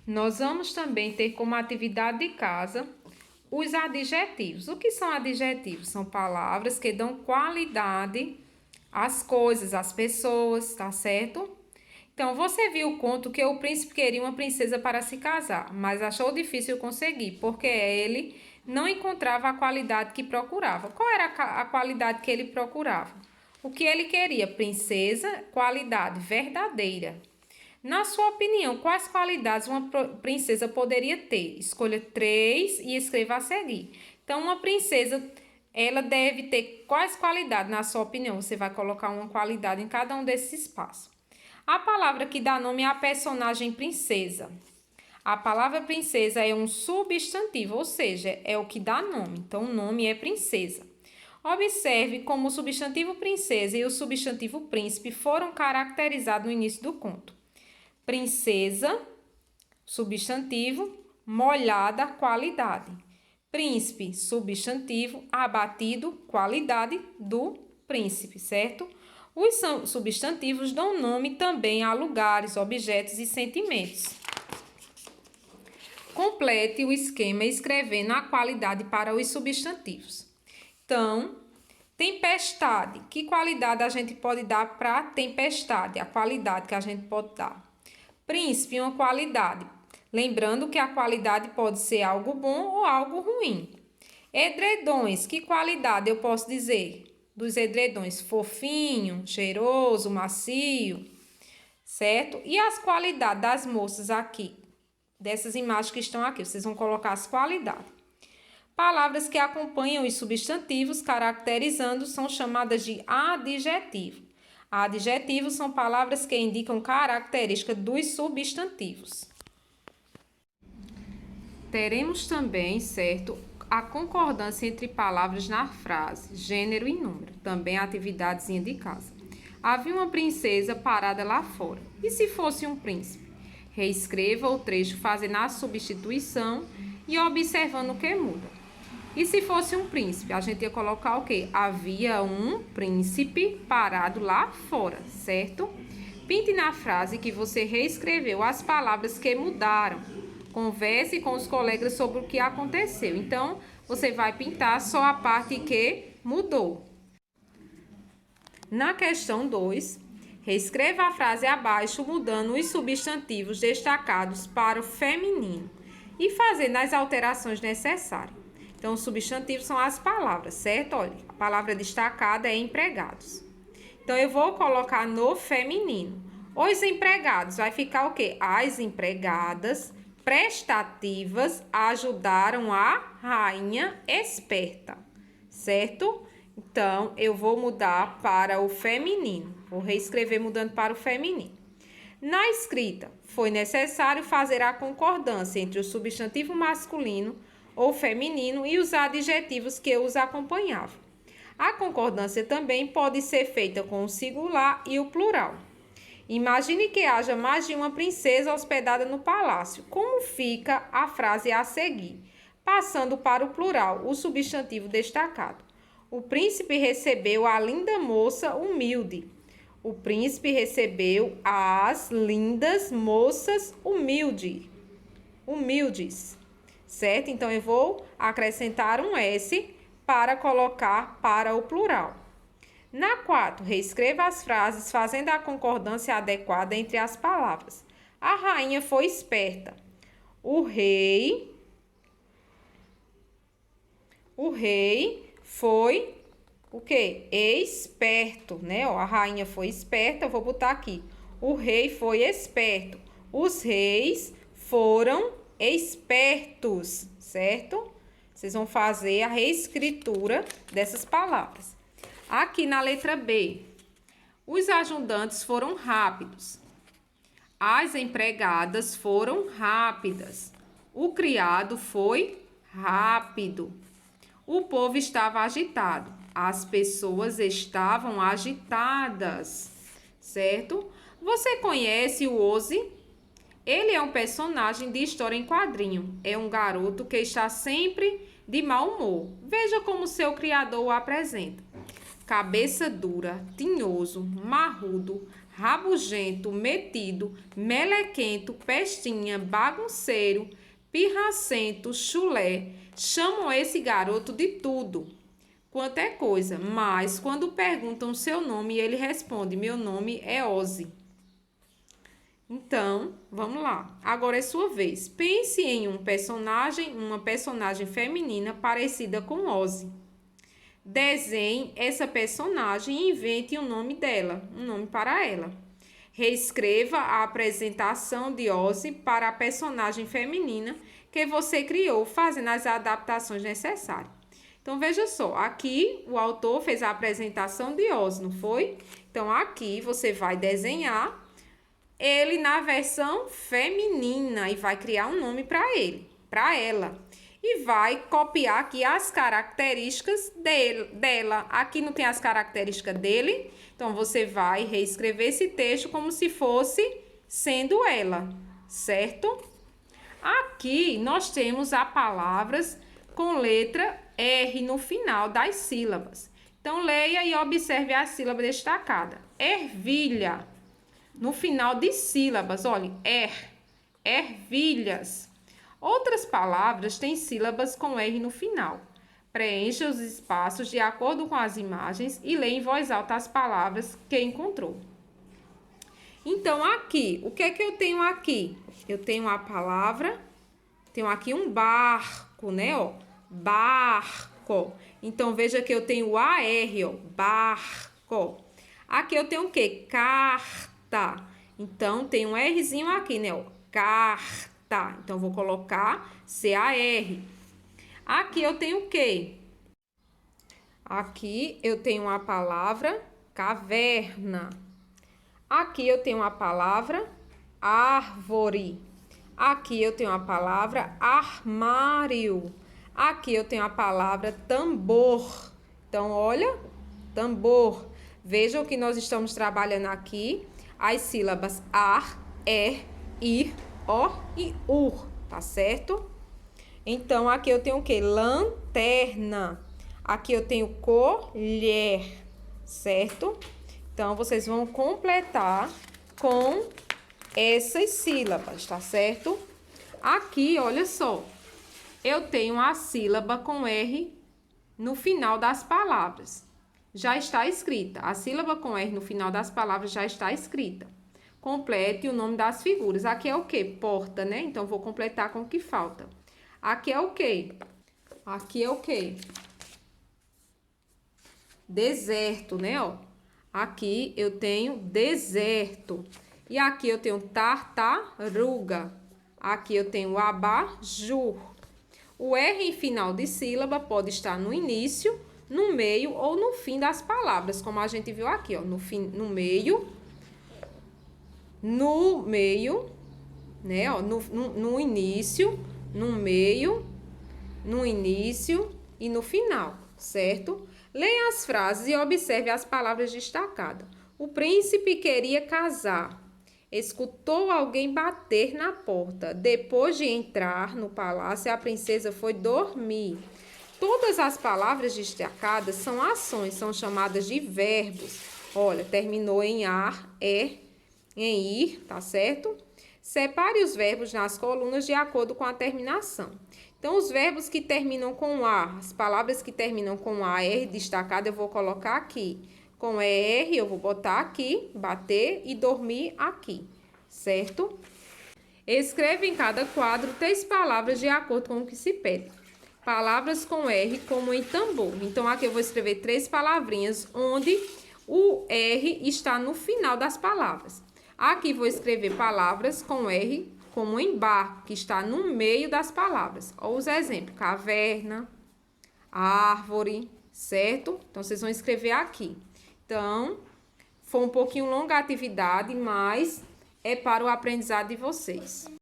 Nós vamos também ter como atividade de casa os adjetivos. O que são adjetivos? São palavras que dão qualidade às coisas, às pessoas, tá certo? Então, você viu o conto que o príncipe queria uma princesa para se casar, mas achou difícil conseguir, porque ele não encontrava a qualidade que procurava. Qual era a qualidade que ele procurava? O que ele queria? Princesa, qualidade verdadeira. Na sua opinião, quais qualidades uma princesa poderia ter? Escolha 3 e escreva a seguir. Então, uma princesa, ela deve ter quais qualidades? Na sua opinião, você vai colocar uma qualidade em cada um desses espaços. A palavra que dá nome à personagem princesa. A palavra princesa é um substantivo, ou seja, é o que dá nome. Então, o nome é princesa. Observe como o substantivo princesa e o substantivo príncipe foram caracterizados no início do conto. Princesa, substantivo, molhada, qualidade. Príncipe, substantivo, abatido, qualidade do príncipe, certo? Os substantivos dão nome também a lugares, objetos e sentimentos. Complete o esquema escrevendo a qualidade para os substantivos. Então, tempestade. Que qualidade a gente pode dar para tempestade? A qualidade que a gente pode dar. Príncipe, uma qualidade. Lembrando que a qualidade pode ser algo bom ou algo ruim. Edredões. Que qualidade eu posso dizer dos edredões? Fofinho, cheiroso, macio, certo? E as qualidades das moças aqui, dessas imagens que estão aqui, vocês vão colocar as qualidades. Palavras que acompanham os substantivos caracterizando são chamadas de adjetivo. Adjetivos são palavras que indicam características dos substantivos. Teremos também, certo, a concordância entre palavras na frase, gênero e número, também atividades de casa. Havia uma princesa parada lá fora. E se fosse um príncipe? Reescreva o trecho fazendo a substituição e observando o que muda. E se fosse um príncipe? A gente ia colocar o quê? Havia um príncipe parado lá fora, certo? Pinte na frase que você reescreveu as palavras que mudaram. Converse com os colegas sobre o que aconteceu. Então, você vai pintar só a parte que mudou. Na questão 2, reescreva a frase abaixo, mudando os substantivos destacados para o feminino e fazendo as alterações necessárias. Então, os substantivos são as palavras, certo? Olha, a palavra destacada é empregados. Então, eu vou colocar no feminino. Os empregados, vai ficar o quê? As empregadas prestativas ajudaram a rainha esperta, certo? Então, eu vou mudar para o feminino. Vou reescrever mudando para o feminino. Na escrita, foi necessário fazer a concordância entre o substantivo masculino ou feminino e os adjetivos que os acompanhavam. A concordância também pode ser feita com o singular e o plural. Imagine que haja mais de uma princesa hospedada no palácio. Como fica a frase a seguir? Passando para o plural, o substantivo destacado. O príncipe recebeu a linda moça humilde. O príncipe recebeu as lindas moças humildes. Certo? Então, eu vou acrescentar um S para colocar para o plural. Na 4, reescreva as frases fazendo a concordância adequada entre as palavras. A rainha foi esperta. O rei foi o quê? Esperto, né? Ó, a rainha foi esperta, eu vou botar aqui. O rei foi esperto. Os reis foram espertos, certo? Vocês vão fazer a reescritura dessas palavras. Aqui na letra B, os ajudantes foram rápidos. As empregadas foram rápidas. O criado foi rápido. O povo estava agitado. As pessoas estavam agitadas, certo? Você conhece o Ozzy? Ele é um personagem de história em quadrinho. É um garoto que está sempre de mau humor. Veja como seu criador o apresenta. Cabeça dura, tinhoso, marrudo, rabugento, metido, melequento, pestinha, bagunceiro, pirracento, chulé. Chamam esse garoto de tudo quanto é coisa, mas quando perguntam seu nome, ele responde: meu nome é Ozzy. Então, vamos lá. Agora é sua vez. Pense em uma personagem feminina parecida com Ozzy. Desenhe essa personagem e invente o nome dela, um nome para ela. Reescreva a apresentação de Ozzy para a personagem feminina que você criou, fazendo as adaptações necessárias. Então, veja só, aqui o autor fez a apresentação de Ozzy, não foi? Então, aqui você vai desenhar ele na versão feminina e vai criar um nome para ele, para ela. E vai copiar aqui as características dela. Aqui não tem as características dele, então você vai reescrever esse texto como se fosse sendo ela, certo? Aqui nós temos as palavras com letra R no final das sílabas. Então, leia e observe a sílaba destacada. Ervilha. No final de sílabas, olha, ervilhas. Outras palavras têm sílabas com R no final. Preencha os espaços de acordo com as imagens e leia em voz alta as palavras que encontrou. Então, aqui, o que é que eu tenho aqui? Eu tenho a palavra, tenho aqui um barco, né, ó, barco. Então, veja que eu tenho o AR, ó, barco. Aqui eu tenho o quê? Carta. Então, tem um Rzinho aqui, né, ó, carta. Então, vou colocar C-A-R. Aqui eu tenho o quê? Aqui eu tenho a palavra caverna. Aqui eu tenho a palavra árvore. Aqui eu tenho a palavra armário. Aqui eu tenho a palavra tambor. Então, olha, tambor. Veja o que nós estamos trabalhando aqui. As sílabas ar, ir, o e ur, tá certo? Então, aqui eu tenho o quê? Lanterna. Aqui eu tenho colher, certo? Então, vocês vão completar com essas sílabas, tá certo? Aqui, olha só, eu tenho a sílaba com R no final das palavras. Já está escrita. A sílaba com R no final das palavras já está escrita. Complete o nome das figuras. Aqui é o quê? Porta, né? Então, vou completar com o que falta. Aqui é o quê? Aqui é o quê? Deserto, né? Ó. Aqui eu tenho deserto. E aqui eu tenho tartaruga. Aqui eu tenho abajur. O R em final de sílaba pode estar no início, no meio ou no fim das palavras, como a gente viu aqui, ó, no meio, né, ó, no início, no meio, no início e no final, certo? Leia as frases e observe as palavras destacadas. O príncipe queria casar. Escutou alguém bater na porta. Depois de entrar no palácio, a princesa foi dormir. Todas as palavras destacadas são ações, são chamadas de verbos. Olha, terminou em ar, em ir, tá certo? Separe os verbos nas colunas de acordo com a terminação. Então, os verbos que terminam com ar, as palavras que terminam com AR destacada, eu vou colocar aqui. Com ER, eu vou botar aqui, bater e dormir aqui, certo? Escreva em cada quadro 3 palavras de acordo com o que se pede. Palavras com R, como em tambor. Então, aqui eu vou escrever 3 palavrinhas, onde o R está no final das palavras. Aqui vou escrever palavras com R, como em barco, que está no meio das palavras. Olha os exemplos, caverna, árvore, certo? Então, vocês vão escrever aqui. Então, foi um pouquinho longa a atividade, mas é para o aprendizado de vocês.